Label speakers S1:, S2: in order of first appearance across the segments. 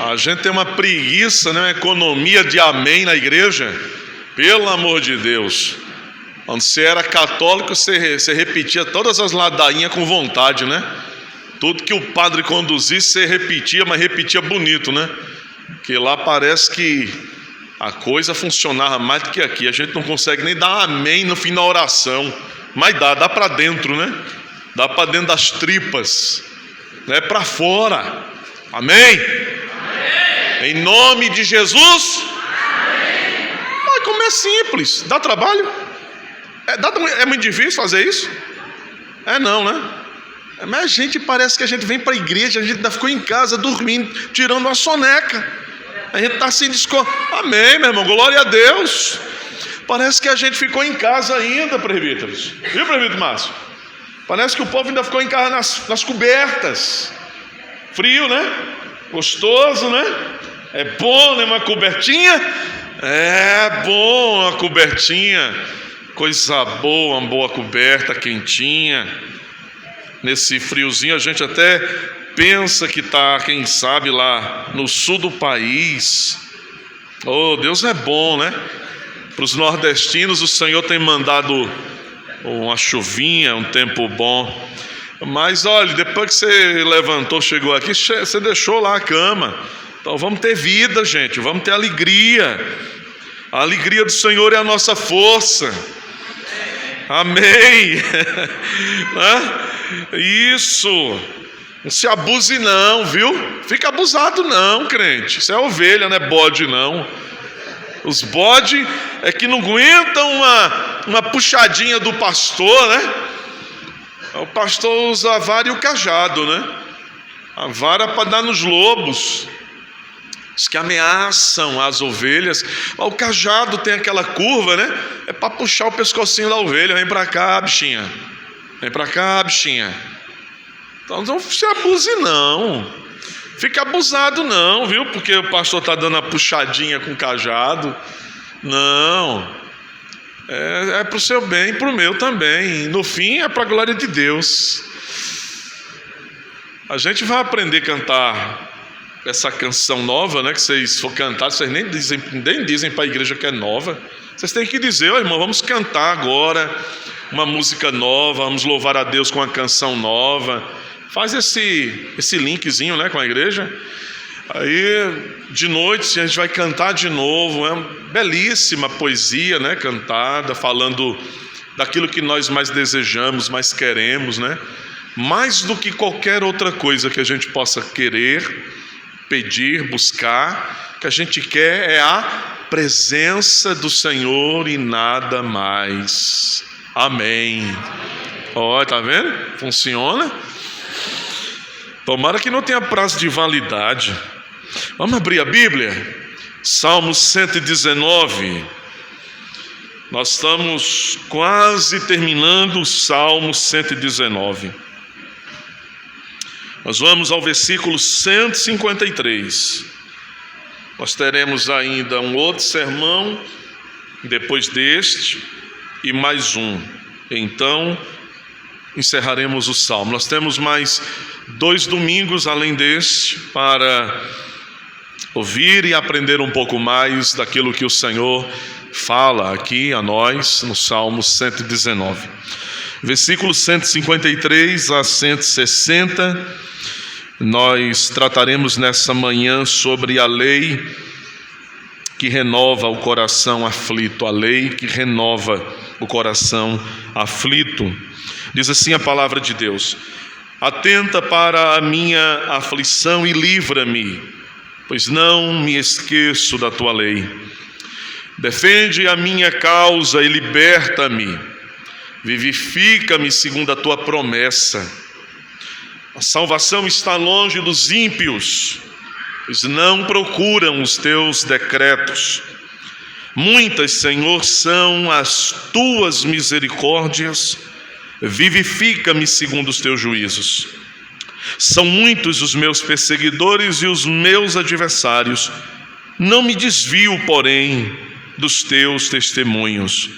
S1: A gente tem uma preguiça, né? Uma economia de amém na igreja. Pelo amor de Deus. Quando você era católico, você repetia todas as ladainhas com vontade, né? Tudo que o padre conduzisse, você repetia, mas repetia bonito, né? Porque lá parece que a coisa funcionava mais do que aqui. A gente não consegue nem dar amém no fim da oração. Mas dá para dentro, né? Dá para dentro das tripas. Não é para fora. Amém? Amém? Em nome de Jesus? Amém. Mas como é simples. Dá trabalho? É muito difícil fazer isso? Não, né? Mas a gente parece que a gente vem para a igreja, a gente ainda ficou em casa dormindo, tirando uma soneca. A gente está assim, amém, meu irmão, glória a Deus. Parece que a gente ficou em casa ainda, presbíteros. Viu, presbítero Márcio? Parece que o povo ainda ficou em casa nas cobertas. Frio, né? Gostoso, né? É bom, né? Uma cobertinha? É bom uma cobertinha. Coisa boa, uma boa coberta, quentinha. Nesse friozinho a gente até pensa que está, quem sabe, lá no sul do país. Oh, Deus é bom, né? Para os nordestinos o Senhor tem mandado uma chuvinha, um tempo bom. Mas olha, depois que você levantou, chegou aqui, você deixou lá a cama. Então vamos ter vida, gente, vamos ter alegria. A alegria do Senhor é a nossa força. Amém. Isso. Não se abuse não, viu? Fica abusado não, crente. Isso é ovelha, não é bode não. Os bodes é que não aguentam uma puxadinha do pastor, né? O pastor usa a vara e o cajado, né? A vara para dar nos lobos, os que ameaçam as ovelhas. O cajado tem aquela curva, né? É para puxar o pescocinho da ovelha. Vem para cá, bichinha. Vem para cá, bichinha. Então não se abuse não. Fica abusado não, viu? Porque o pastor está dando a puxadinha com o cajado. Não. É para o seu bem e para o meu também. No fim é para a glória de Deus. A gente vai aprender a cantar essa canção nova, né? Que vocês for cantar, vocês nem dizem para a igreja que é nova. Vocês têm que dizer, irmão, vamos cantar agora uma música nova, vamos louvar a Deus com uma canção nova. Faz esse linkzinho, né, com a igreja. Aí de noite a gente vai cantar de novo. É uma belíssima poesia, né, cantada, falando daquilo que nós mais desejamos, mais queremos, né? Mais do que qualquer outra coisa que a gente possa querer, pedir, buscar, que a gente quer é a presença do Senhor e nada mais. Amém. Ó, tá vendo? Funciona. Tomara que não tenha prazo de validade. Vamos abrir a Bíblia? Salmo 119. Nós estamos quase terminando o Salmo 119. Nós vamos ao versículo 153. Nós teremos ainda um outro sermão depois deste e mais um. Então encerraremos o Salmo. Nós temos mais 2 domingos além deste para ouvir e aprender um pouco mais daquilo que o Senhor fala aqui a nós no Salmo 119. Versículos 153 a 160, nós trataremos nessa manhã sobre a lei que renova o coração aflito, a lei que renova o coração aflito. Diz assim a palavra de Deus: atenta para a minha aflição e livra-me, pois não me esqueço da tua lei. Defende a minha causa e liberta-me. Vivifica-me segundo a tua promessa. A salvação está longe dos ímpios, pois não procuram os teus decretos. Muitas, Senhor, são as tuas misericórdias. Vivifica-me segundo os teus juízos. São muitos os meus perseguidores e os meus adversários. Não me desvio, porém, dos teus testemunhos.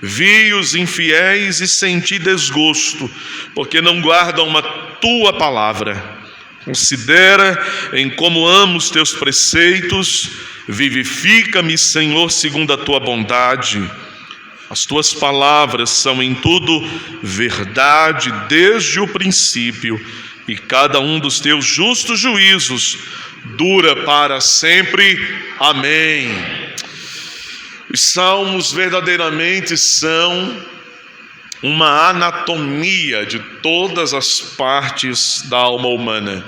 S1: Vi os infiéis e senti desgosto, porque não guardam a tua palavra. Considera em como amo os teus preceitos, vivifica-me, Senhor, segundo a tua bondade. As tuas palavras são em tudo verdade desde o princípio, e cada um dos teus justos juízos dura para sempre. Amém. Os salmos verdadeiramente são uma anatomia de todas as partes da alma humana.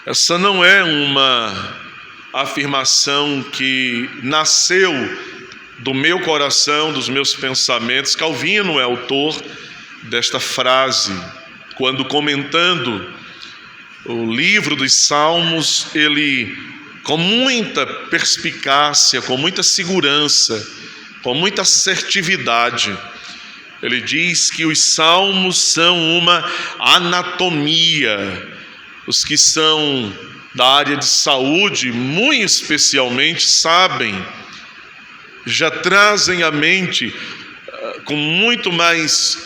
S1: Essa não é uma afirmação que nasceu do meu coração, dos meus pensamentos. Calvino é autor desta frase. Quando comentando o livro dos Salmos, ele, com muita perspicácia, com muita segurança, com muita assertividade, ele diz que os salmos são uma anatomia. Os que são da área de saúde, muito especialmente, sabem, já trazem à mente com muito mais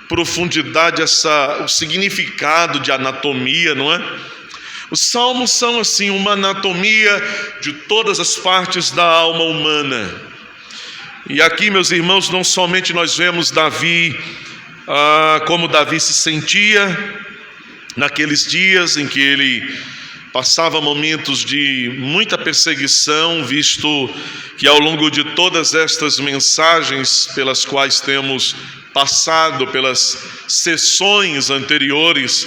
S1: profundidade o significado de anatomia, não é? Os salmos são assim uma anatomia de todas as partes da alma humana. E aqui, meus irmãos, não somente nós vemos Davi, como Davi se sentia naqueles dias em que ele passava momentos de muita perseguição, visto que ao longo de todas estas mensagens pelas quais temos passado, pelas sessões anteriores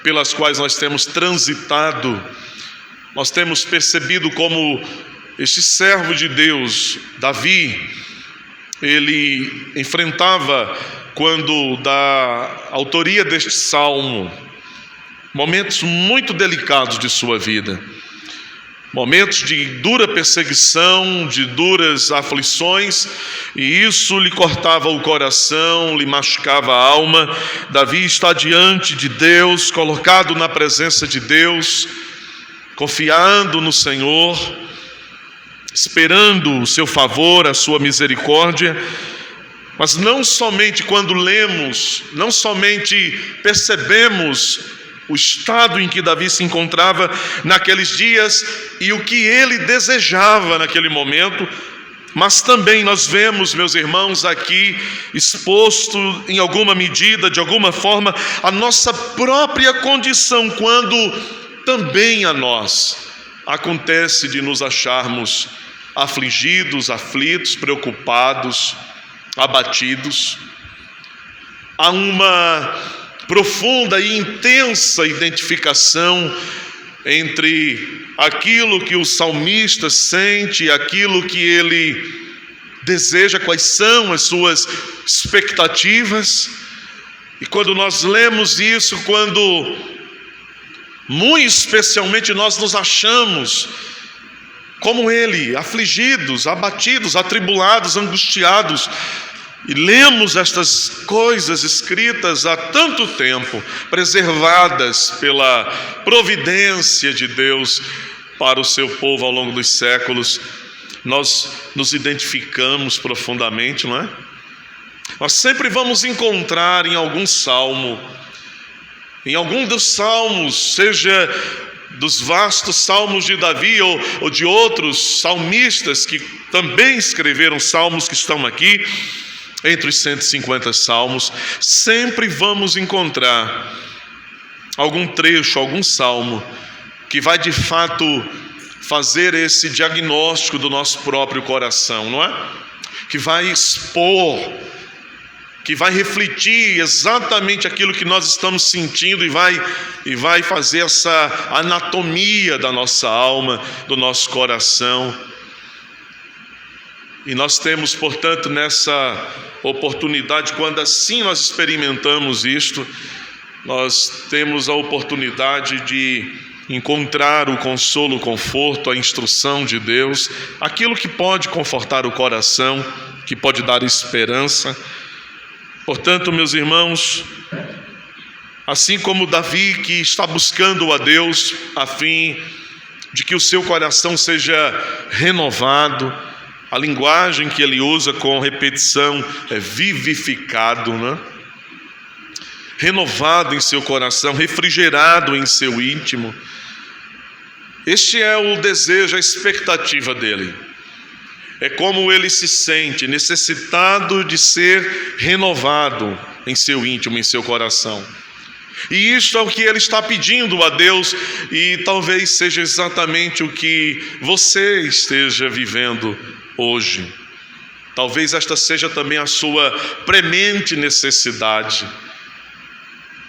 S1: pelas quais nós temos transitado, nós temos percebido como este servo de Deus, Davi, ele enfrentava, quando da autoria deste salmo, momentos muito delicados de sua vida, momentos de dura perseguição, de duras aflições, e isso lhe cortava o coração, lhe machucava a alma. Davi está diante de Deus, colocado na presença de Deus, confiando no Senhor, esperando o seu favor, a sua misericórdia. Mas não somente quando lemos, não somente percebemos o estado em que Davi se encontrava naqueles dias e o que ele desejava naquele momento, mas também nós vemos, meus irmãos, aqui exposto em alguma medida, de alguma forma, a nossa própria condição, quando também a nós acontece de nos acharmos afligidos, aflitos, preocupados, abatidos. Há uma profunda e intensa identificação entre aquilo que o salmista sente e aquilo que ele deseja, quais são as suas expectativas. E quando nós lemos isso, quando muito especialmente nós nos achamos como ele, afligidos, abatidos, atribulados, angustiados, e lemos estas coisas escritas há tanto tempo, preservadas pela providência de Deus para o seu povo ao longo dos séculos, nós nos identificamos profundamente, não é? Nós sempre vamos encontrar em algum salmo, em algum dos salmos, seja dos vastos salmos de Davi ou de outros salmistas que também escreveram salmos que estão aqui, entre os 150 salmos, sempre vamos encontrar algum trecho, algum salmo que vai de fato fazer esse diagnóstico do nosso próprio coração, não é? Que vai expor, que vai refletir exatamente aquilo que nós estamos sentindo e vai fazer essa anatomia da nossa alma, do nosso coração. E nós temos, portanto, nessa oportunidade, quando assim nós experimentamos isto, nós temos a oportunidade de encontrar o consolo, o conforto, a instrução de Deus, aquilo que pode confortar o coração, que pode dar esperança. Portanto, meus irmãos, assim como Davi, que está buscando a Deus a fim de que o seu coração seja renovado, a linguagem que ele usa com repetição é vivificado, né? renovado em seu coração, refrigerado em seu íntimo. Este é o desejo, a expectativa dele. É como ele se sente necessitado de ser renovado em seu íntimo, em seu coração. E isto é o que ele está pedindo a Deus, e talvez seja exatamente o que você esteja vivendo hoje. Talvez esta seja também a sua premente necessidade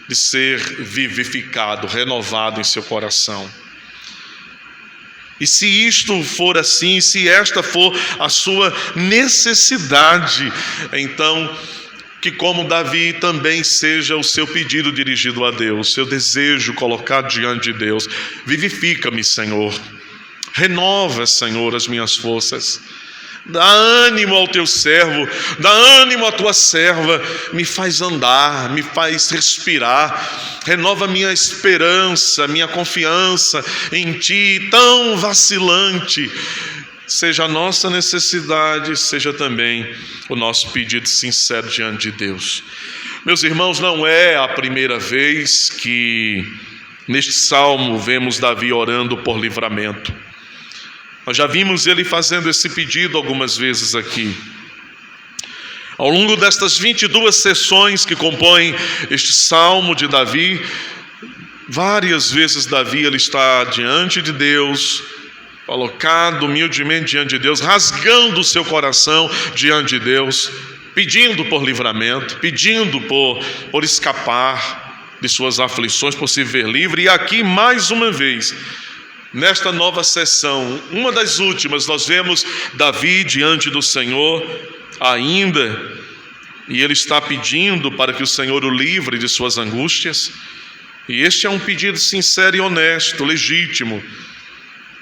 S1: de ser vivificado, renovado em seu coração. E se isto for assim, se esta for a sua necessidade, então que como Davi também seja o seu pedido dirigido a Deus, seu desejo colocado diante de Deus. Vivifica-me, Senhor. Renova, Senhor, as minhas forças. Dá ânimo ao teu servo, dá ânimo à tua serva, me faz andar, me faz respirar, renova minha esperança, minha confiança em ti, tão vacilante. Seja a nossa necessidade, seja também o nosso pedido sincero diante de Deus. Meus irmãos, não é a primeira vez que neste salmo vemos Davi orando por livramento. Nós já vimos ele fazendo esse pedido algumas vezes aqui. Ao longo destas 22 sessões que compõem este salmo de Davi, várias vezes Davi ele está diante de Deus, colocado humildemente diante de Deus, rasgando o seu coração diante de Deus, pedindo por livramento, pedindo por escapar de suas aflições, por se ver livre. E aqui mais uma vez, nesta nova sessão, uma das últimas, nós vemos Davi diante do Senhor ainda, e ele está pedindo para que o Senhor o livre de suas angústias. E este é um pedido sincero e honesto, legítimo.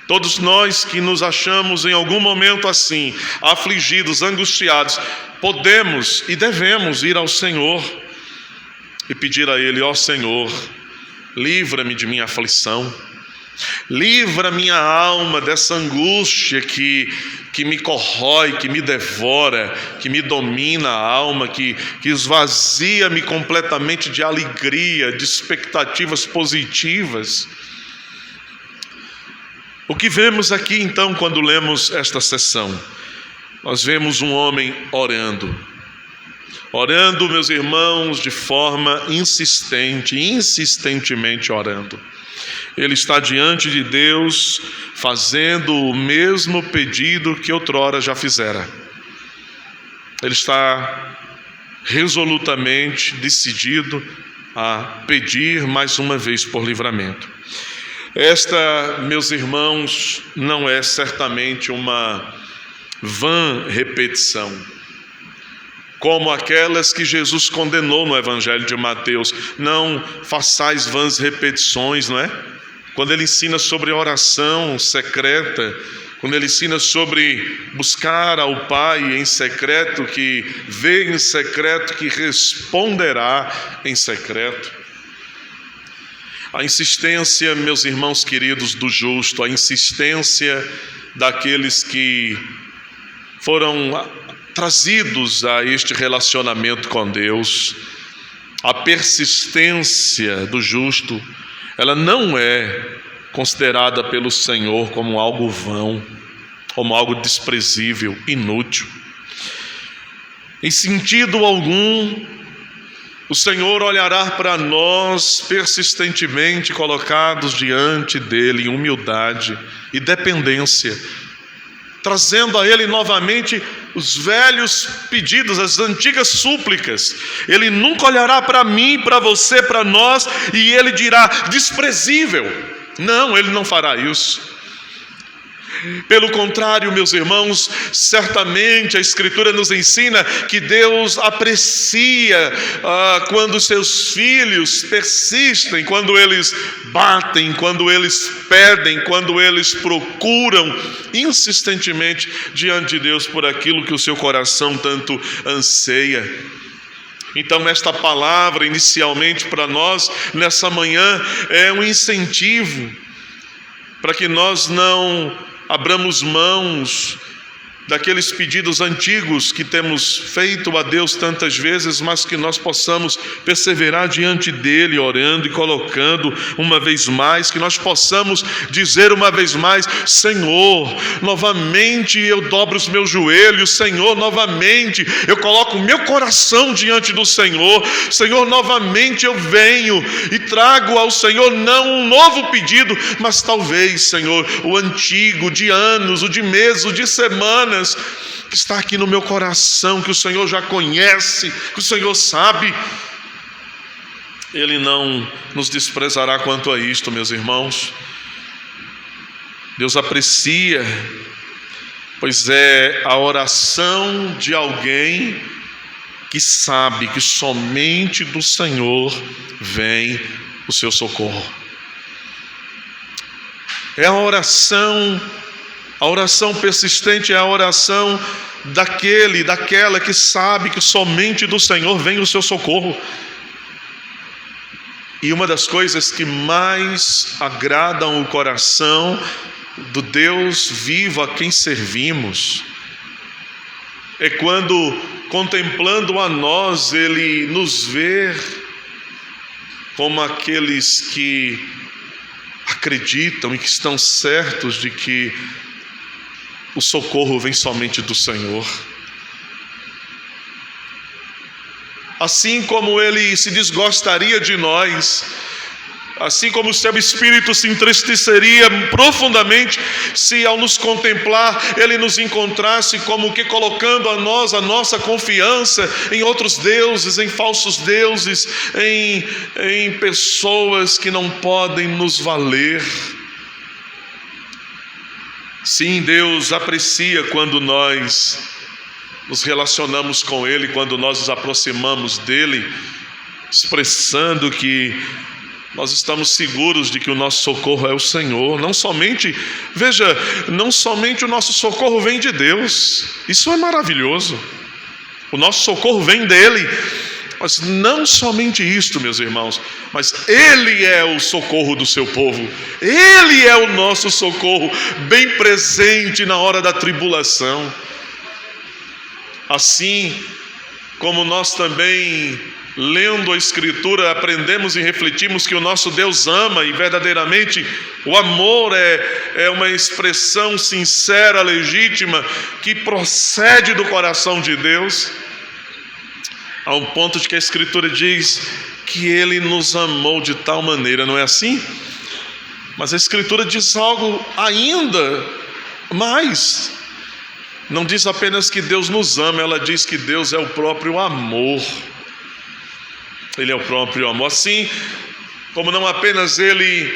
S1: Todos nós que nos achamos em algum momento assim, afligidos, angustiados, podemos e devemos ir ao Senhor e pedir a Ele: ó Senhor, livra-me de minha aflição, livra minha alma dessa angústia que me corrói, que me devora, que me domina a alma, que esvazia-me completamente de alegria, de expectativas positivas. O que vemos aqui então quando lemos esta sessão? Nós vemos um homem orando, meus irmãos, de forma insistente, insistentemente orando. Ele está diante de Deus, fazendo o mesmo pedido que outrora já fizera. Ele está resolutamente decidido a pedir mais uma vez por livramento. Esta, meus irmãos, não é certamente uma vã repetição, como aquelas que Jesus condenou no Evangelho de Mateus. Não façais vãs repetições, não é? Quando ele ensina sobre oração secreta, quando ele ensina sobre buscar ao Pai em secreto, que vê em secreto, que responderá em secreto. A insistência, meus irmãos queridos, do justo, a insistência daqueles que foram trazidos a este relacionamento com Deus, a persistência do justo, ela não é considerada pelo Senhor como algo vão, como algo desprezível, inútil. Em sentido algum, o Senhor olhará para nós persistentemente colocados diante dele em humildade e dependência, trazendo a Ele novamente os velhos pedidos, as antigas súplicas. Ele nunca olhará para mim, para você, para nós, e Ele dirá: desprezível. Não, Ele não fará isso. Pelo contrário, meus irmãos, certamente a Escritura nos ensina que Deus aprecia quando seus filhos persistem, quando eles batem, quando eles pedem, quando eles procuram insistentemente diante de Deus por aquilo que o seu coração tanto anseia. Então esta palavra inicialmente para nós nessa manhã é um incentivo para que nós não abramos mãos daqueles pedidos antigos que temos feito a Deus tantas vezes, mas que nós possamos perseverar diante dele, orando e colocando uma vez mais, que nós possamos dizer uma vez mais: Senhor, novamente eu dobro os meus joelhos, Senhor, novamente eu coloco o meu coração diante do Senhor, Senhor, novamente eu venho e trago ao Senhor não um novo pedido, mas talvez, Senhor, o antigo, de anos, o de meses, o de semanas, que está aqui no meu coração, que o Senhor já conhece, que o Senhor sabe. Ele não nos desprezará quanto a isto, meus irmãos. Deus aprecia, pois é a oração de alguém que sabe que somente do Senhor vem o seu socorro. É a oração persistente, é a oração daquela que sabe que somente do Senhor vem o seu socorro. E uma das coisas que mais agradam o coração do Deus vivo a quem servimos é quando, contemplando a nós, Ele nos vê como aqueles que acreditam e que estão certos de que o socorro vem somente do Senhor. Assim como Ele se desgostaria de nós, assim como o seu Espírito se entristeceria profundamente se ao nos contemplar Ele nos encontrasse como que colocando a nós a nossa confiança em outros deuses, em falsos deuses, em pessoas que não podem nos valer. Sim, Deus aprecia quando nós nos relacionamos com Ele, quando nós nos aproximamos dEle, expressando que nós estamos seguros de que o nosso socorro é o Senhor. Não somente o nosso socorro vem de Deus, isso é maravilhoso, o nosso socorro vem dEle, mas não somente isto, meus irmãos, mas Ele é o socorro do seu povo, Ele é o nosso socorro, bem presente na hora da tribulação. Assim como nós também, lendo a Escritura, aprendemos e refletimos que o nosso Deus ama, e verdadeiramente o amor é uma expressão sincera, legítima, que procede do coração de Deus, a um ponto de que a Escritura diz que Ele nos amou de tal maneira, não é assim? Mas a Escritura diz algo ainda mais. Não diz apenas que Deus nos ama, ela diz que Deus é o próprio amor. Ele é o próprio amor. Assim como não apenas dele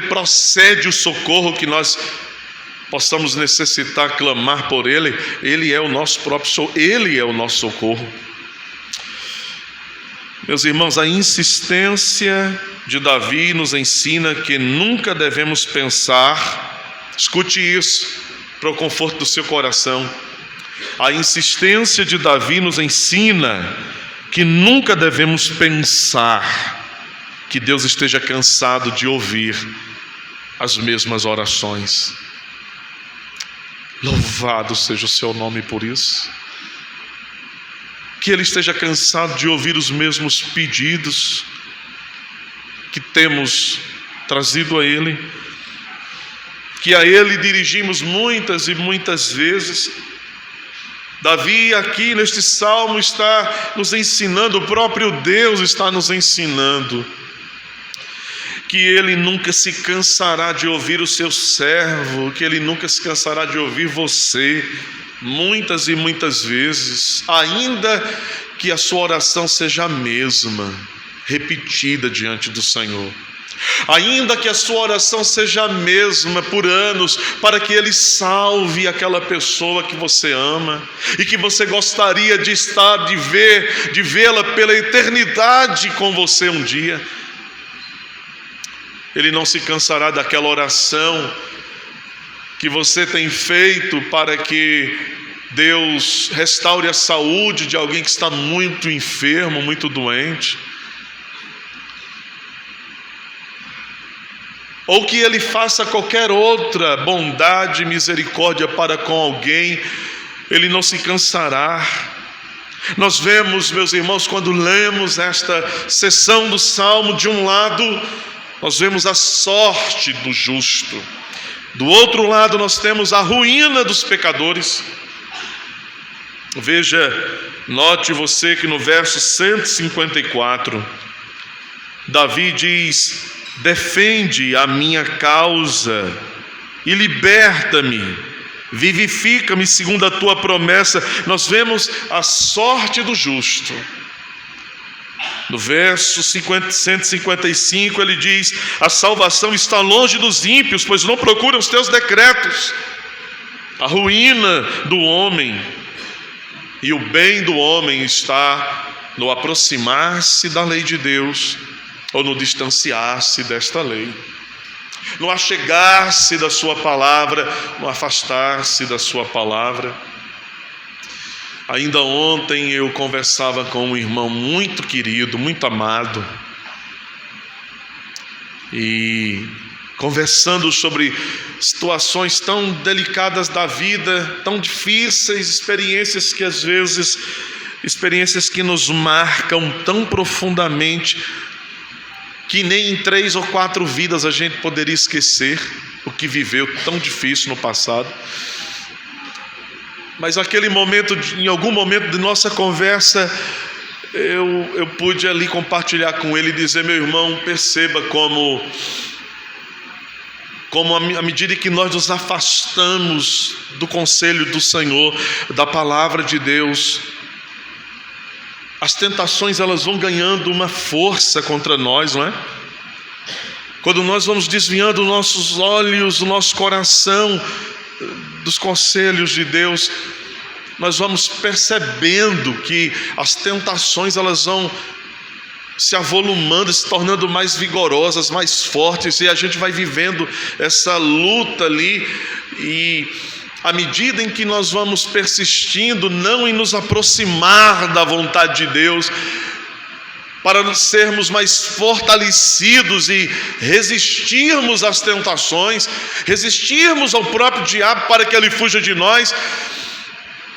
S1: procede o socorro que nós possamos necessitar, clamar por Ele, Ele é o nosso próprio, Ele é o nosso socorro. Meus irmãos, a insistência de Davi nos ensina que nunca devemos pensar, escute isso, para o conforto do seu coração. A insistência de Davi nos ensina que nunca devemos pensar que Deus esteja cansado de ouvir as mesmas orações. Louvado seja o seu nome por isso. Que Ele esteja cansado de ouvir os mesmos pedidos que temos trazido a Ele, que a Ele dirigimos muitas e muitas vezes. Davi aqui neste salmo está nos ensinando, o próprio Deus está nos ensinando, que Ele nunca se cansará de ouvir o seu servo, que Ele nunca se cansará de ouvir você, muitas e muitas vezes, ainda que a sua oração seja a mesma, repetida diante do Senhor. Ainda que a sua oração seja a mesma por anos, para que Ele salve aquela pessoa que você ama e que você gostaria de estar, de vê-la pela eternidade com você um dia. Ele não se cansará daquela oração que você tem feito para que Deus restaure a saúde de alguém que está muito enfermo, muito doente. ou que ele faça qualquer outra bondade e misericórdia para com alguém, ele não se cansará. Nós vemos, meus irmãos, quando lemos esta seção do Salmo, de um lado nós vemos a sorte do justo, do outro lado nós temos a ruína dos pecadores. Veja, note você que no verso 154, Davi diz: defende a minha causa e liberta-me, vivifica-me segundo a tua promessa. Nós vemos a sorte do justo. No verso 155 ele diz: a salvação está longe dos ímpios, pois não procuram os teus decretos. A ruína do homem e o bem do homem está no aproximar-se da lei de Deus ou no distanciar-se desta lei, no achegar-se da sua palavra, no afastar-se da sua palavra. Ainda ontem eu conversava com um irmão muito querido, muito amado, e conversando sobre situações tão delicadas da vida, tão difíceis, experiências que às vezes, experiências que nos marcam tão profundamente, que nem em 3 ou 4 vidas a gente poderia esquecer o que viveu tão difícil no passado. Mas aquele momento, em algum momento de nossa conversa, eu pude ali compartilhar com ele e dizer: meu irmão, perceba como à medida que nós nos afastamos do conselho do Senhor, da palavra de Deus, as tentações elas vão ganhando uma força contra nós, não é? Quando nós vamos desviando nossos olhos, o nosso coração dos conselhos de Deus, nós vamos percebendo que as tentações elas vão se avolumando, se tornando mais vigorosas, mais fortes, e a gente vai vivendo essa luta ali, e à medida em que nós vamos persistindo, não em nos aproximar da vontade de Deus, para sermos mais fortalecidos e resistirmos às tentações, resistirmos ao próprio diabo para que ele fuja de nós.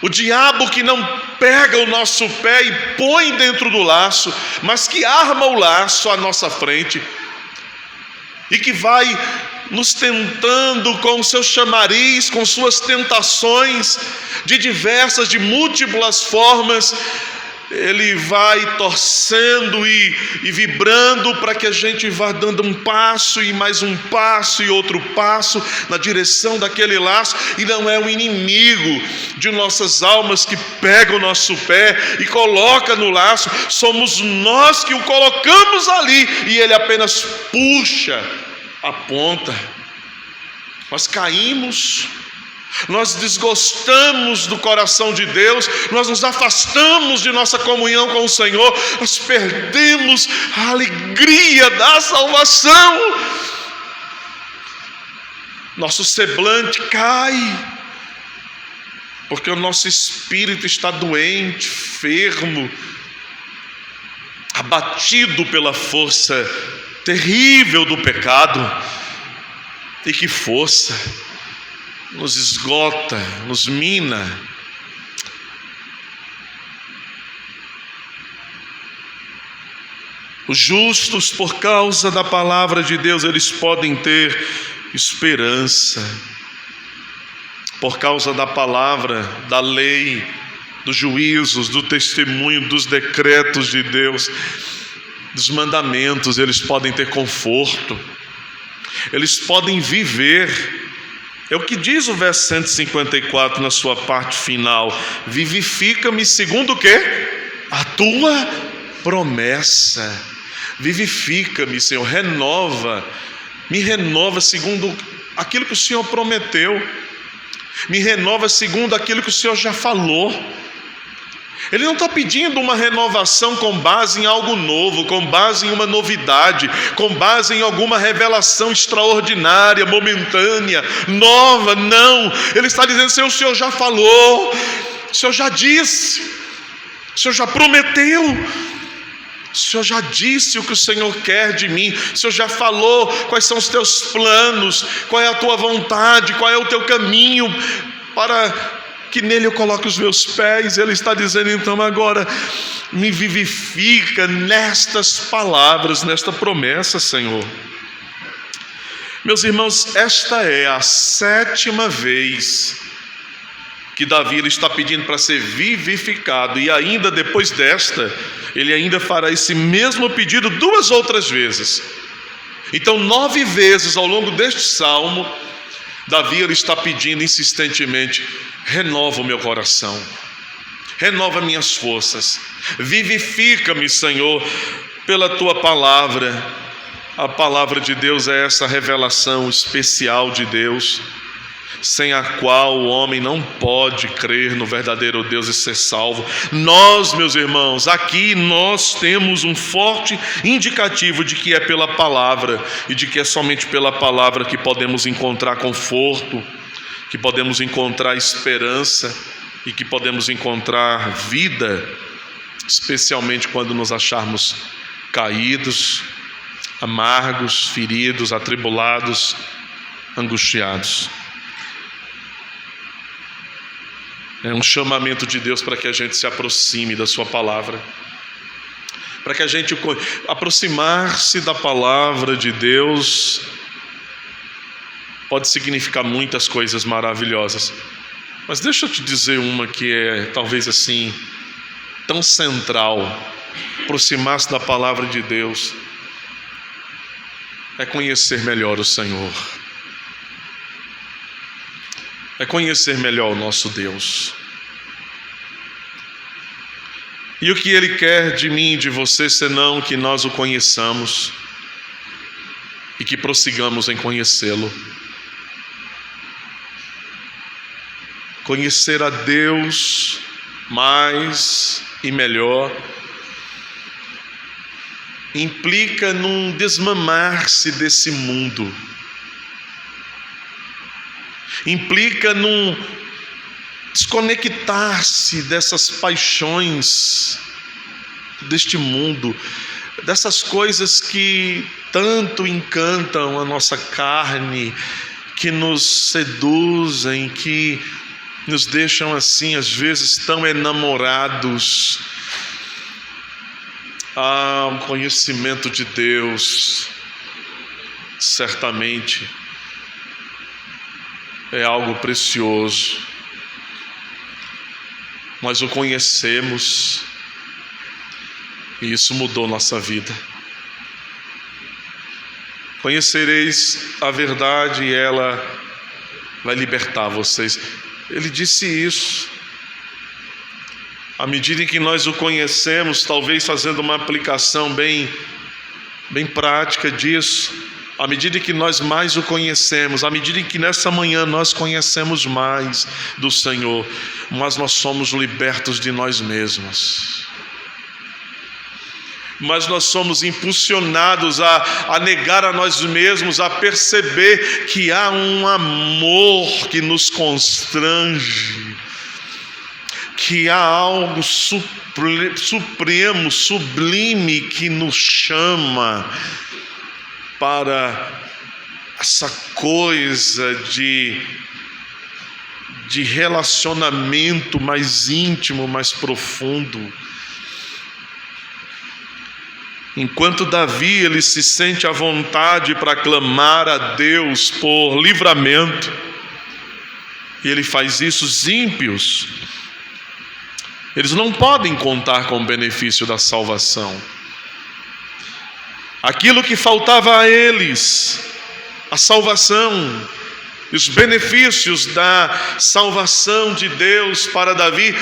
S1: O diabo que não pega o nosso pé e põe dentro do laço, mas que arma o laço à nossa frente e que vai nos tentando com o seu chamariz, com suas tentações de diversas, de múltiplas formas. Ele vai torcendo e vibrando para que a gente vá dando um passo e mais um passo e outro passo na direção daquele laço. E não é o inimigo de nossas almas que pega o nosso pé e coloca no laço, somos nós que o colocamos ali e ele apenas puxa a ponta. Nós caímos, nós desgostamos do coração de Deus, nós nos afastamos de nossa comunhão com o Senhor, nós perdemos a alegria da salvação, nosso semblante cai, porque o nosso espírito está doente, enfermo, abatido pela força terrível do pecado. E que força nos esgota, nos mina. Os justos, por causa da palavra de Deus, eles podem ter esperança. Por causa da palavra, da lei, dos juízos, do testemunho, dos decretos de Deus, dos mandamentos, eles podem ter conforto. Eles podem viver. É o que diz o verso 154 na sua parte final: vivifica-me segundo o quê? A tua promessa. Vivifica-me, Senhor, me renova segundo aquilo que o Senhor prometeu, me renova segundo aquilo que o Senhor já falou. Ele não está pedindo uma renovação com base em algo novo, com base em uma novidade, com base em alguma revelação extraordinária, momentânea, nova. Não, ele está dizendo: Senhor, o Senhor já falou, o Senhor já disse, o Senhor já prometeu, O Senhor já disse o que o Senhor quer de mim. O Senhor já falou quais são os teus planos, qual é a tua vontade, qual é o teu caminho, para que nele eu coloque os meus pés. Ele está dizendo, então agora me vivifica nestas palavras, nesta promessa, Senhor. Meus irmãos, esta é a 7ª vez que Davi ele está pedindo para ser vivificado, e ainda depois desta, ele ainda fará esse mesmo pedido 2 outras vezes. Então 9 vezes ao longo deste salmo, Davi ele está pedindo insistentemente: renova o meu coração, renova minhas forças, vivifica-me, Senhor, pela tua palavra. A palavra de Deus é essa revelação especial de Deus, sem a qual o homem não pode crer no verdadeiro Deus e ser salvo. Nós, meus irmãos, aqui nós temos um forte indicativo de que é pela palavra, e de que é somente pela palavra que podemos encontrar conforto, que podemos encontrar esperança e que podemos encontrar vida, especialmente quando nos acharmos caídos, amargos, feridos, atribulados, angustiados. É um chamamento de Deus para que a gente se aproxime da sua palavra, para que a gente aproximar-se da palavra de Deus pode significar muitas coisas maravilhosas, mas deixa eu te dizer uma que é talvez assim tão central. Aproximar-se da palavra de Deus é conhecer melhor o Senhor, é conhecer melhor o nosso Deus. E o que Ele quer de mim e de você, senão que nós o conheçamos e que prossigamos em conhecê-lo. Conhecer a Deus mais e melhor implica num desmamar-se desse mundo, implica num desconectar-se dessas paixões deste mundo, dessas coisas que tanto encantam a nossa carne, que nos seduzem, que nos deixam assim às vezes tão enamorados. O conhecimento de Deus certamente é algo precioso, nós o conhecemos e isso mudou nossa vida. Conhecereis a verdade e ela vai libertar vocês. Ele disse isso. À medida em que nós o conhecemos, talvez fazendo uma aplicação bem prática disso, à medida que nós mais o conhecemos, à medida em que nessa manhã nós conhecemos mais do Senhor, mas nós somos libertos de nós mesmos. Mas nós somos impulsionados a negar a nós mesmos, a perceber que há um amor que nos constrange, que há algo supremo, sublime que nos chama para essa coisa de relacionamento mais íntimo, mais profundo. Enquanto Davi ele se sente à vontade para clamar a Deus por livramento, e ele faz isso, os ímpios eles não podem contar com o benefício da salvação. Aquilo que faltava a eles, a salvação, os benefícios da salvação de Deus para Davi,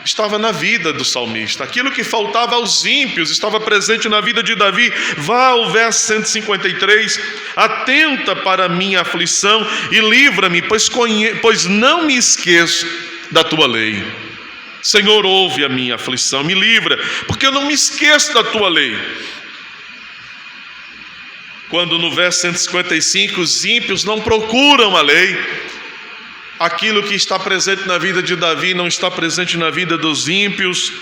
S1: estava na vida do salmista. Aquilo que faltava aos ímpios estava presente na vida de Davi. Vá ao verso 153, atenta para a minha aflição e livra-me, pois não me esqueço da tua lei. Senhor, ouve a minha aflição, me livra, porque eu não me esqueço da tua lei. Quando no verso 155 os ímpios não procuram a lei, aquilo que está presente na vida de Davi não está presente na vida dos ímpios.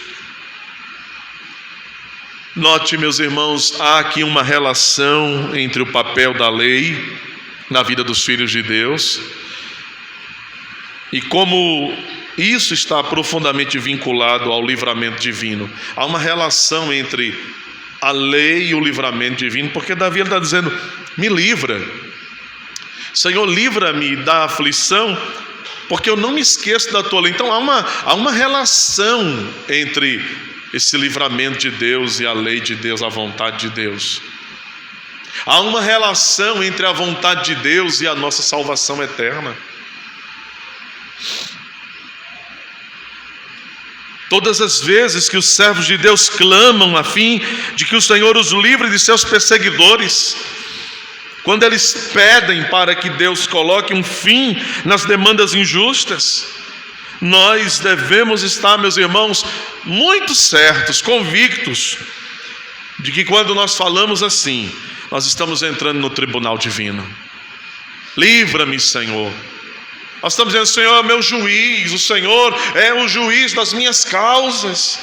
S1: Note, meus irmãos, há aqui uma relação entre o papel da lei na vida dos filhos de Deus e como isso está profundamente vinculado ao livramento divino. Há uma relação entre a lei e o livramento divino, porque Davi está dizendo: me livra, Senhor, livra-me da aflição, porque eu não me esqueço da tua lei. Então há uma relação entre esse livramento de Deus e a lei de Deus, a vontade de Deus. Há uma relação entre a vontade de Deus e a nossa salvação eterna. Todas as vezes que os servos de Deus clamam a fim de que o Senhor os livre de seus perseguidores, quando eles pedem para que Deus coloque um fim nas demandas injustas, nós devemos estar, meus irmãos, muito certos, convictos, de que quando nós falamos assim, nós estamos entrando no tribunal divino. Livra-me, Senhor. Nós estamos dizendo: Senhor é meu juiz, o Senhor é o juiz das minhas causas.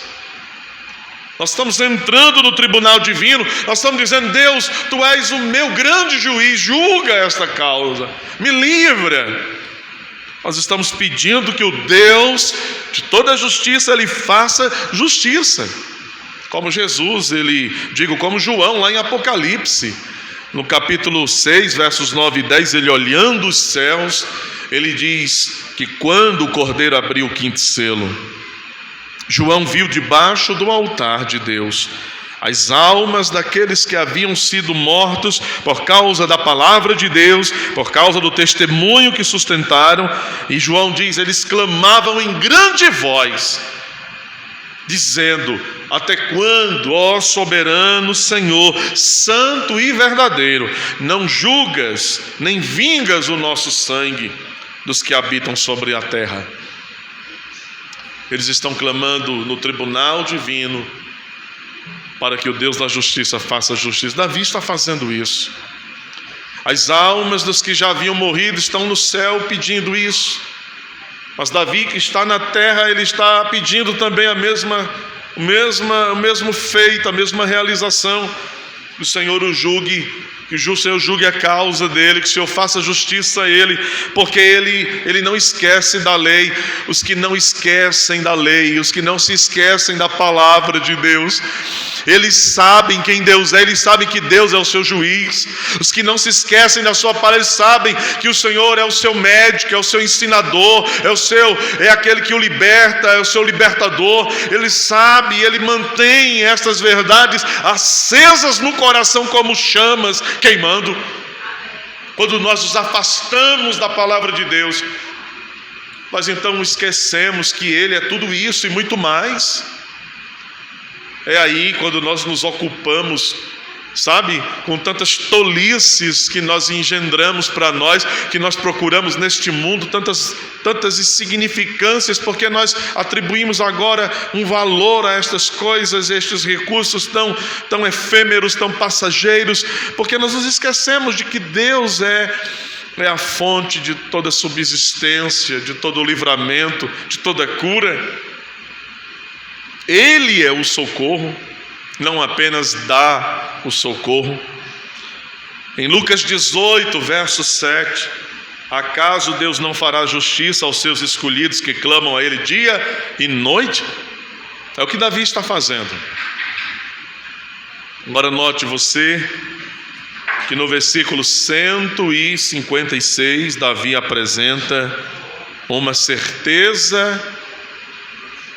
S1: Nós estamos entrando no tribunal divino, nós estamos dizendo: Deus, Tu és o meu grande juiz, julga esta causa, me livra. Nós estamos pedindo que o Deus de toda a justiça, Ele faça justiça. Como Jesus, como João lá em Apocalipse, no capítulo 6, versos 9 e 10, ele olhando os céus, ele diz que quando o Cordeiro abriu o quinto selo, João viu debaixo do altar de Deus as almas daqueles que haviam sido mortos por causa da palavra de Deus, por causa do testemunho que sustentaram. E João diz: eles clamavam em grande voz, dizendo: até quando, ó soberano Senhor, santo e verdadeiro, não julgas nem vingas o nosso sangue dos que habitam sobre a terra? Eles estão clamando no tribunal divino para que o Deus da justiça faça justiça. Davi está fazendo isso. As almas dos que já haviam morrido estão no céu pedindo isso. Mas Davi, que está na terra, ele está pedindo também o mesmo feito, a mesma realização. Que o Senhor o julgue, que o Senhor julgue a causa dele, que o Senhor faça justiça a ele, porque ele não esquece da lei. Os que não esquecem da lei, os que não se esquecem da palavra de Deus, eles sabem quem Deus é, eles sabem que Deus é o seu juiz. Os que não se esquecem da sua palavra, eles sabem que o Senhor é o seu médico, é o seu ensinador, é aquele que o liberta, é o seu libertador. Ele sabe, ele mantém estas verdades acesas no coração como chamas queimando. Quando nós nos afastamos da palavra de Deus, nós então esquecemos que Ele é tudo isso e muito mais. É aí quando nós nos ocupamos, sabe, com tantas tolices que nós engendramos para nós, que nós procuramos neste mundo tantas insignificâncias, porque nós atribuímos agora um valor a estas coisas, estes recursos tão efêmeros, tão passageiros, porque nós nos esquecemos de que Deus é a fonte de toda subsistência, de todo livramento, de toda cura. Ele é o socorro, não apenas dá o socorro. Em Lucas 18, verso 7, acaso Deus não fará justiça aos seus escolhidos que clamam a Ele dia e noite? É o que Davi está fazendo. Agora note você que no versículo 156, Davi apresenta uma certeza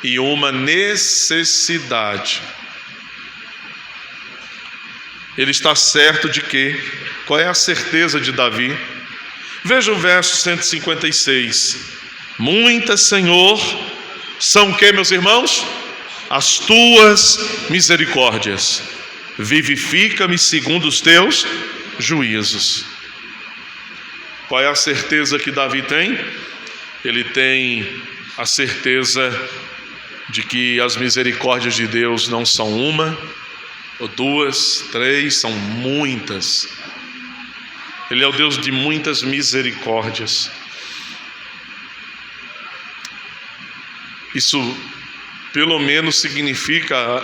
S1: e uma necessidade. Ele está certo de quê? Qual é a certeza de Davi? Veja o verso 156. Muitas, Senhor, são o que, meus irmãos? As tuas misericórdias. Vivifica-me segundo os teus juízos. Qual é a certeza que Davi tem? Ele tem a certeza de que as misericórdias de Deus não são uma ou duas, três, são muitas. Ele é o Deus de muitas misericórdias. Isso pelo menos significa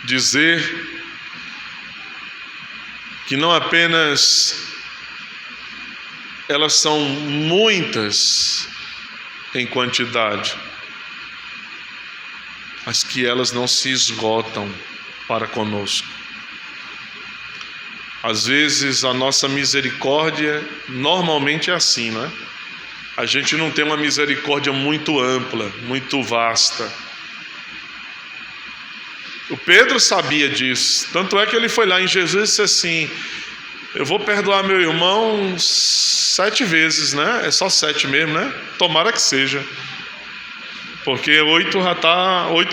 S1: dizer que não apenas elas são muitas em quantidade, mas que elas não se esgotam para conosco. Às vezes a nossa misericórdia normalmente é assim, não é? A gente não tem uma misericórdia muito ampla, muito vasta. O Pedro sabia disso, tanto é que ele foi lá em Jesus e disse assim: eu vou perdoar meu irmão 7 vezes, né? É só 7 mesmo, né? Tomara que seja, porque 8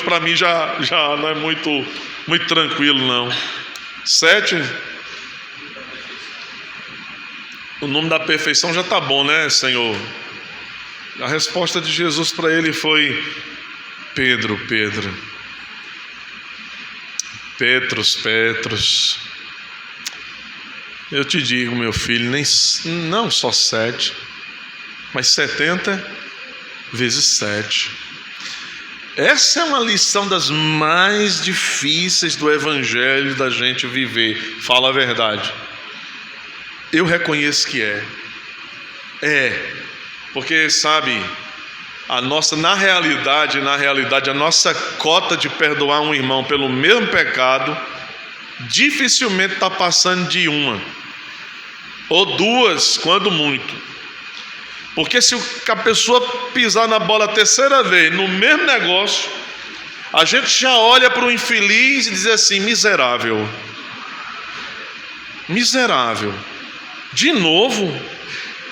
S1: para mim já não é muito tranquilo, não. 7, o nome da perfeição já está bom, né, Senhor? A resposta de Jesus para ele foi: Pedro, Petros, eu te digo, meu filho, não só 7, mas 70 vezes 7. Essa é uma lição das mais difíceis do Evangelho da gente viver. Fala a verdade. Eu reconheço que porque sabe, na realidade, a nossa cota de perdoar um irmão pelo mesmo pecado dificilmente está passando de 1 ou 2, quando muito. Porque se a pessoa pisar na bola a 3ª vez no mesmo negócio, a gente já olha para o infeliz e diz assim: miserável, de novo.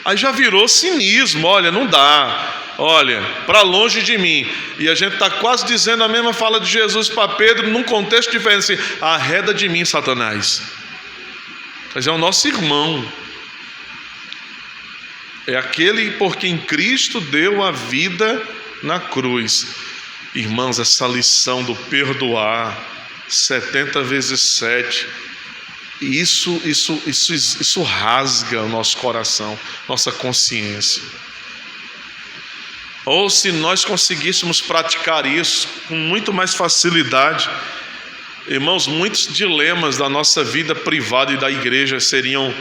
S1: Aí já virou cinismo: olha, não dá, olha, para longe de mim. E a gente está quase dizendo a mesma fala de Jesus para Pedro, num contexto diferente, assim: arreda de mim, Satanás. Mas é o nosso irmão, é aquele por quem Cristo deu a vida na cruz. Irmãos, essa lição do perdoar 70 vezes 7, isso rasga o nosso coração, nossa consciência. Ou se nós conseguíssemos praticar isso com muito mais facilidade, irmãos, muitos dilemas da nossa vida privada e da igreja seriam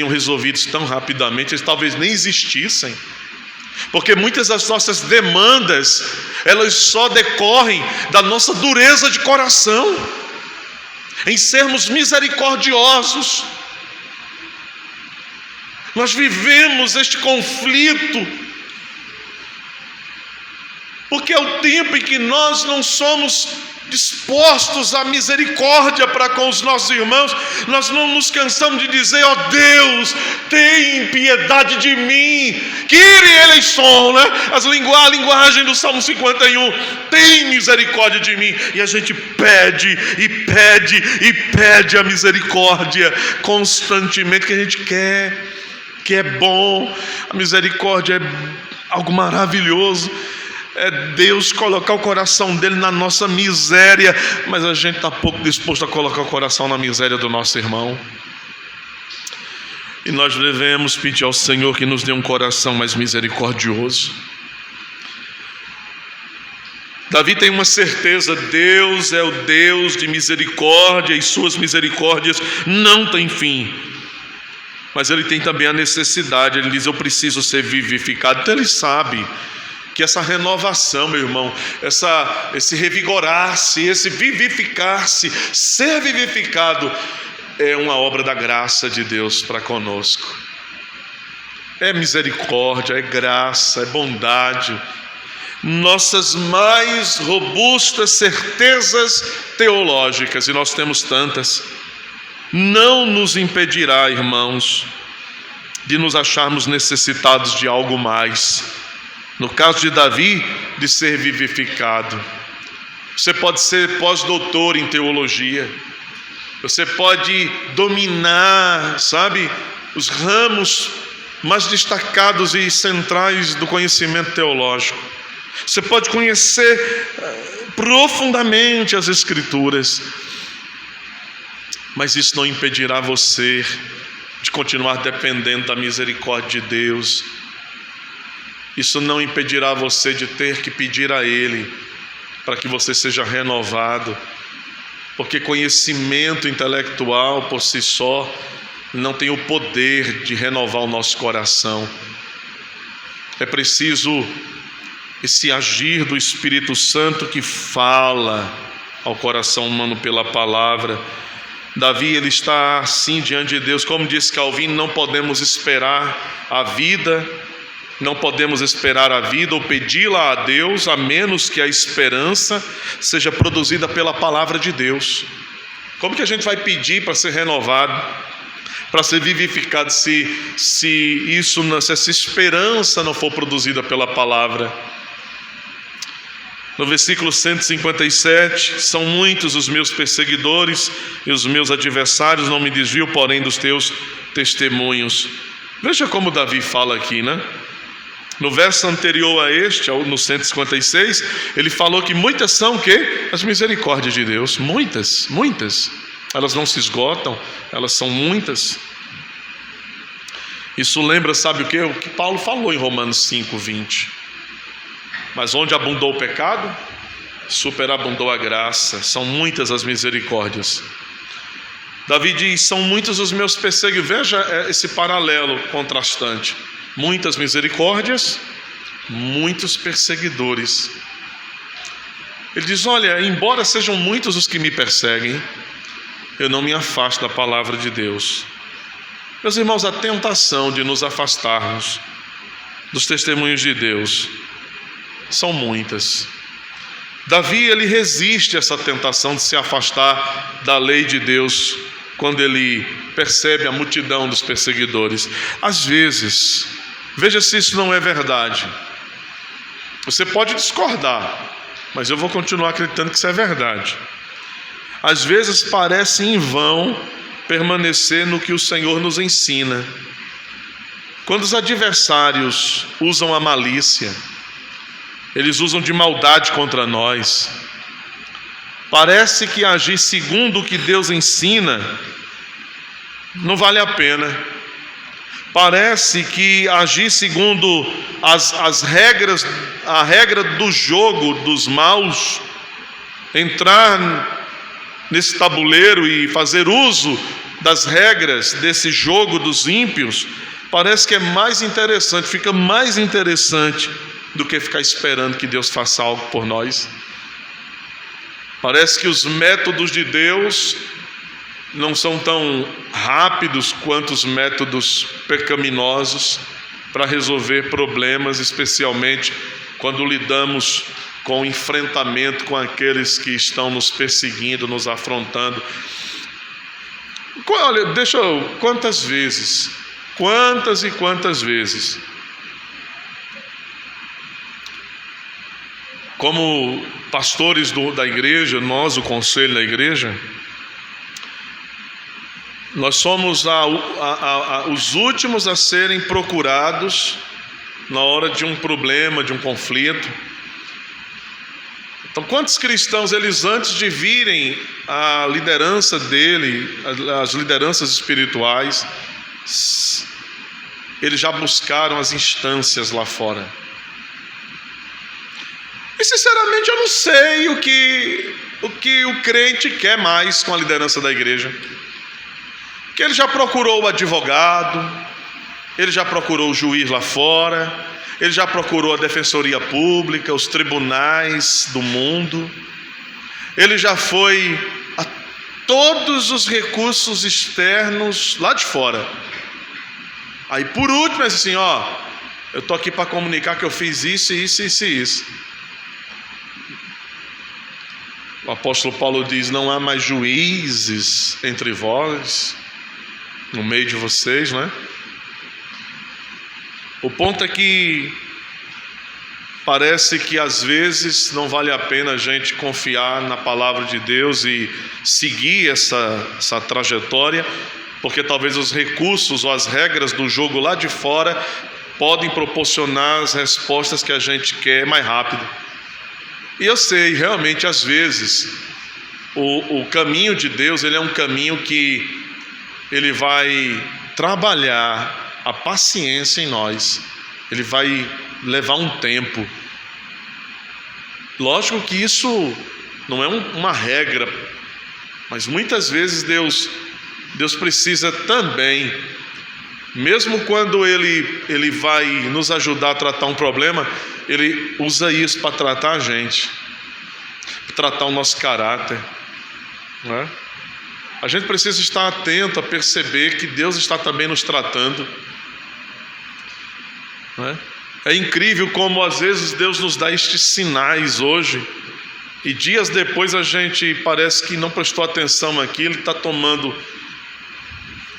S1: resolvidos tão rapidamente, eles talvez nem existissem. Porque muitas das nossas demandas, elas só decorrem da nossa dureza de coração, em sermos misericordiosos. Nós vivemos este conflito, porque é o tempo em que nós não somos dispostos à misericórdia para com os nossos irmãos. Nós não nos cansamos de dizer: ó Deus, tem piedade de mim, Kyrie eleison, né? A linguagem do Salmo 51, tem misericórdia de mim. E a gente pede a misericórdia constantemente, que a gente quer, que é bom. A misericórdia é algo maravilhoso. É Deus colocar o coração dele na nossa miséria, mas a gente está pouco disposto a colocar o coração na miséria do nosso irmão. E nós devemos pedir ao Senhor que nos dê um coração mais misericordioso. Davi tem uma certeza: Deus é o Deus de misericórdia e suas misericórdias não têm fim. Mas ele tem também a necessidade, ele diz: eu preciso ser vivificado. Então ele sabe que essa renovação, meu irmão, esse revigorar-se, esse vivificar-se, ser vivificado, é uma obra da graça de Deus para conosco. É misericórdia, é graça, é bondade. Nossas mais robustas certezas teológicas, e nós temos tantas, não nos impedirá, irmãos, de nos acharmos necessitados de algo mais. No caso de Davi, de ser vivificado. Você pode ser pós-doutor em teologia, você pode dominar, os ramos mais destacados e centrais do conhecimento teológico. Você pode conhecer profundamente as Escrituras, mas isso não impedirá você de continuar dependendo da misericórdia de Deus. Isso não impedirá você de ter que pedir a Ele para que você seja renovado. porque conhecimento intelectual por si só não tem o poder de renovar o nosso coração. É preciso esse agir do Espírito Santo que fala ao coração humano pela palavra. Davi, ele está assim diante de Deus, como disse Calvino, não podemos esperar a vida, ou pedi-la a Deus, a menos que a esperança seja produzida pela palavra de Deus. Como que a gente vai pedir para ser renovado, para ser vivificado, se essa esperança não for produzida pela palavra? No versículo 157, são muitos os meus perseguidores e os meus adversários, não me desvio, porém, dos teus testemunhos. Veja como Davi fala aqui, né? No verso anterior a este, no 156, ele falou que muitas são o quê? As misericórdias de Deus. Muitas, muitas. Elas não se esgotam, elas são muitas. Isso lembra, sabe o quê? O que Paulo falou em Romanos 5:20. Mas onde abundou o pecado, superabundou a graça. São muitas as misericórdias. Davi diz, são muitos os meus perseguidores. Veja esse paralelo contrastante. Muitas misericórdias, muitos perseguidores. Ele diz, olha, embora sejam muitos os que me perseguem, eu não me afasto da palavra de Deus. Meus irmãos, a tentação de nos afastarmos dos testemunhos de Deus são muitas. Davi, ele resiste a essa tentação de se afastar da lei de Deus quando ele percebe a multidão dos perseguidores. Às vezes, veja se isso não é verdade. Você pode discordar, mas eu vou continuar acreditando que isso é verdade. Às vezes parece em vão permanecer no que o Senhor nos ensina. Quando os adversários usam a malícia, eles usam de maldade contra nós. Parece que agir segundo o que Deus ensina não vale a pena. Parece que agir segundo as regras, a regra do jogo dos maus, entrar nesse tabuleiro e fazer uso das regras desse jogo dos ímpios, parece que é mais interessante, fica mais interessante do que ficar esperando que Deus faça algo por nós. Parece que os métodos de Deus não são tão rápidos quanto os métodos pecaminosos para resolver problemas, especialmente quando lidamos com o enfrentamento com aqueles que estão nos perseguindo, nos afrontando. Olha, quantas e quantas vezes, como pastores da igreja, nós, o conselho da igreja, nós somos os últimos a serem procurados na hora de um problema, de um conflito. Então, quantos cristãos, eles antes de virem a liderança dele, as lideranças espirituais, eles já buscaram as instâncias lá fora. E sinceramente eu não sei o que o crente quer mais com a liderança da igreja. Que ele já procurou o advogado, ele já procurou o juiz lá fora, ele já procurou a defensoria pública, os tribunais do mundo, ele já foi a todos os recursos externos lá de fora. Aí por último é assim, eu estou aqui para comunicar que eu fiz isso, isso, isso e isso. O apóstolo Paulo diz, não há mais juízes entre vós, no meio de vocês, né? O ponto é que parece que às vezes não vale a pena a gente confiar na palavra de Deus e seguir essa trajetória, porque talvez os recursos ou as regras do jogo lá de fora podem proporcionar as respostas que a gente quer mais rápido. E eu sei, realmente, às vezes, o caminho de Deus, ele é um caminho que ele vai trabalhar a paciência em nós. Ele vai levar um tempo. Lógico que isso não é uma regra Mas muitas vezes Deus precisa também, mesmo quando Ele vai nos ajudar a tratar um problema, Ele usa isso para tratar a gente, para tratar o nosso caráter, não é? A gente precisa estar atento a perceber que Deus está também nos tratando, não é? É incrível como às vezes Deus nos dá estes sinais hoje, e dias depois a gente parece que não prestou atenção naquilo, está tomando.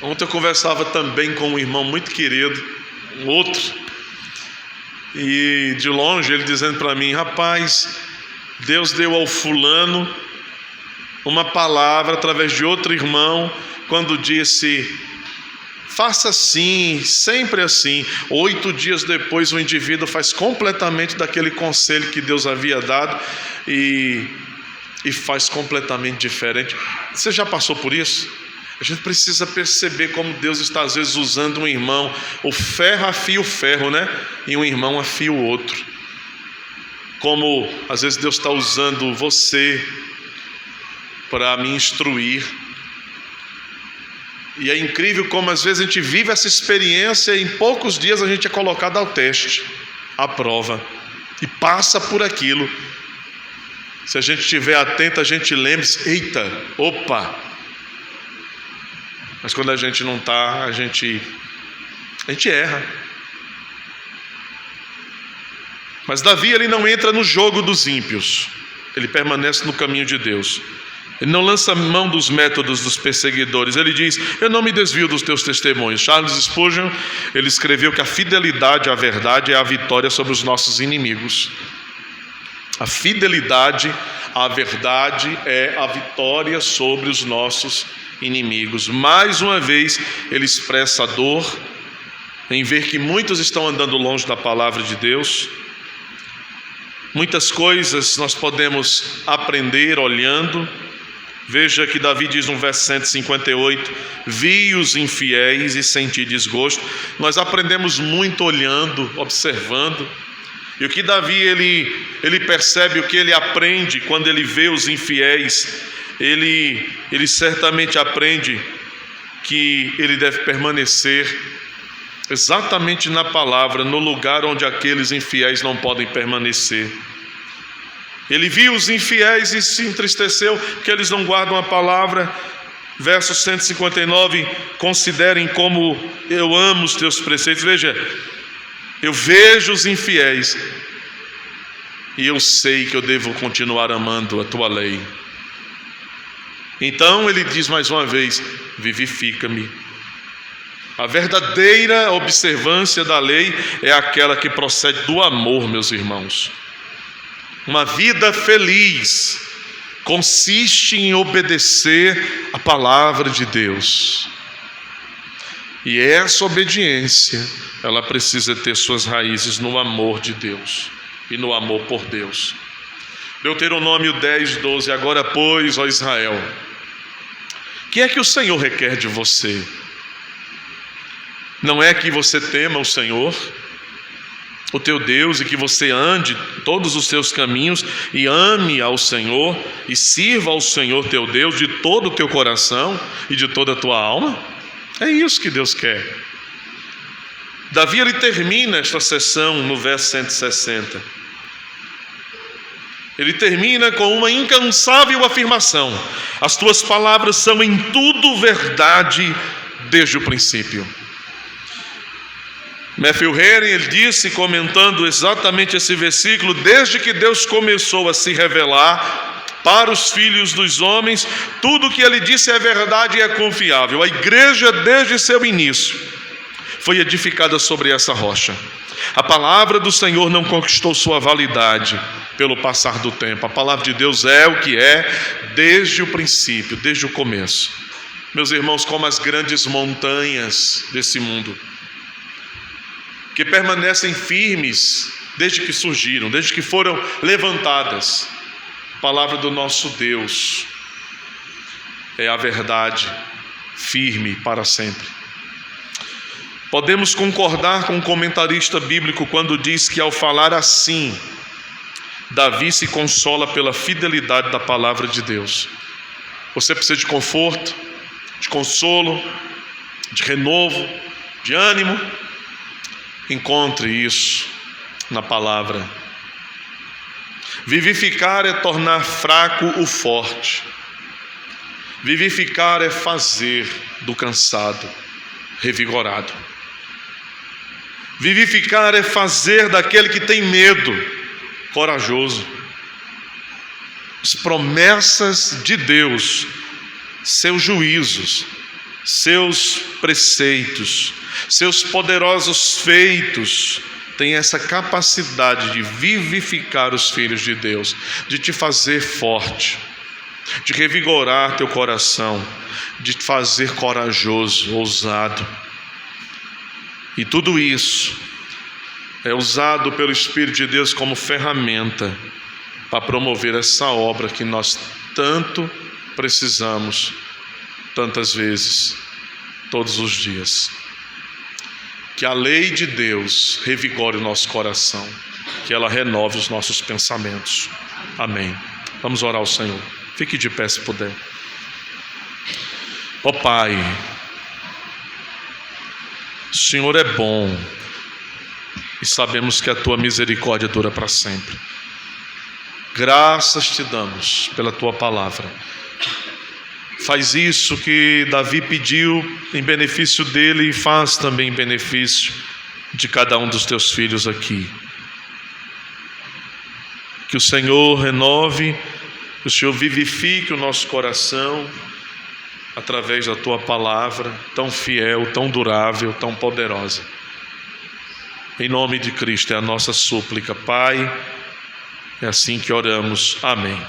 S1: Ontem eu conversava também com um irmão muito querido, um outro, e de longe ele dizendo para mim: rapaz, Deus deu ao fulano uma palavra através de outro irmão, quando disse: faça assim, sempre assim. 8 dias depois o indivíduo faz completamente daquele conselho que Deus havia dado e faz completamente diferente. Você já passou por isso? A gente precisa perceber como Deus está às vezes usando um irmão. O ferro afia o ferro, né? E um irmão afia o outro. Como às vezes Deus está usando você para me instruir. E é incrível como às vezes a gente vive essa experiência e em poucos dias a gente é colocado ao teste, à prova, e passa por aquilo. Se a gente estiver atento, a gente lembre-se: eita, opa. Mas quando a gente não está, a gente erra. Mas Davi, ele não entra no jogo dos ímpios, ele permanece no caminho de Deus. Ele não lança mão dos métodos dos perseguidores. Ele diz: eu não me desvio dos teus testemunhos. Charles Spurgeon, ele escreveu que a fidelidade à verdade é a vitória sobre os nossos inimigos. A fidelidade à verdade é a vitória sobre os nossos inimigos. Mais uma vez ele expressa a dor em ver que muitos estão andando longe da palavra de Deus. Muitas coisas nós podemos aprender olhando. Veja que Davi diz no verso 158: vi os infiéis e senti desgosto. Nós aprendemos muito olhando, observando. E o que Davi ele percebe, o que ele aprende quando ele vê os infiéis, ele certamente aprende que ele deve permanecer exatamente na palavra, no lugar onde aqueles infiéis não podem permanecer. Ele viu os infiéis e se entristeceu porque eles não guardam a palavra. Verso 159: considerem como eu amo os teus preceitos. Veja, eu vejo os infiéis e eu sei que eu devo continuar amando a tua lei. Então ele diz mais uma vez: vivifica-me. A verdadeira observância da lei é aquela que procede do amor, meus irmãos. Uma vida feliz consiste em obedecer a palavra de Deus. E essa obediência, ela precisa ter suas raízes no amor de Deus e no amor por Deus. Deuteronômio 10:12: agora, pois, ó Israel, o que é que o Senhor requer de você? Não é que você tema o Senhor, o teu Deus, e que você ande todos os seus caminhos e ame ao Senhor e sirva ao Senhor teu Deus de todo o teu coração e de toda a tua alma? É isso que Deus quer. Davi, ele termina esta sessão no verso 160. Ele termina com uma incansável afirmação: as tuas palavras são em tudo verdade desde o princípio. Matthew Henry, ele disse, comentando exatamente esse versículo: desde que Deus começou a se revelar para os filhos dos homens, tudo que ele disse é verdade e é confiável. A igreja, desde seu início, foi edificada sobre essa rocha. A palavra do Senhor não conquistou sua validade pelo passar do tempo. A palavra de Deus é o que é desde o princípio, desde o começo. Meus irmãos, como as grandes montanhas desse mundo, que permanecem firmes desde que surgiram, desde que foram levantadas. A palavra do nosso Deus é a verdade firme para sempre. Podemos concordar com o comentarista bíblico quando diz que, ao falar assim, Davi se consola pela fidelidade da palavra de Deus. Você precisa de conforto, de consolo, de renovo, de ânimo. Encontre isso na palavra. Vivificar é tornar fraco o forte. Vivificar é fazer do cansado revigorado. Vivificar é fazer daquele que tem medo corajoso. As promessas de Deus, seus juízos, seus preceitos, seus poderosos feitos têm essa capacidade de vivificar os filhos de Deus, de te fazer forte, de revigorar teu coração, de te fazer corajoso, ousado. E tudo isso é usado pelo Espírito de Deus como ferramenta para promover essa obra que nós tanto precisamos, tantas vezes, todos os dias. Que a lei de Deus revigore o nosso coração, que ela renove os nossos pensamentos. Amém. Vamos orar ao Senhor. Fique de pé se puder. Ó Pai, o Senhor é bom e sabemos que a Tua misericórdia dura para sempre. Graças te damos pela Tua palavra. Faz isso que Davi pediu em benefício dele e faz também em benefício de cada um dos Teus filhos aqui. Que o Senhor renove, que o Senhor vivifique o nosso coração através da Tua palavra tão fiel, tão durável, tão poderosa. Em nome de Cristo é a nossa súplica, Pai. É assim que oramos. Amém.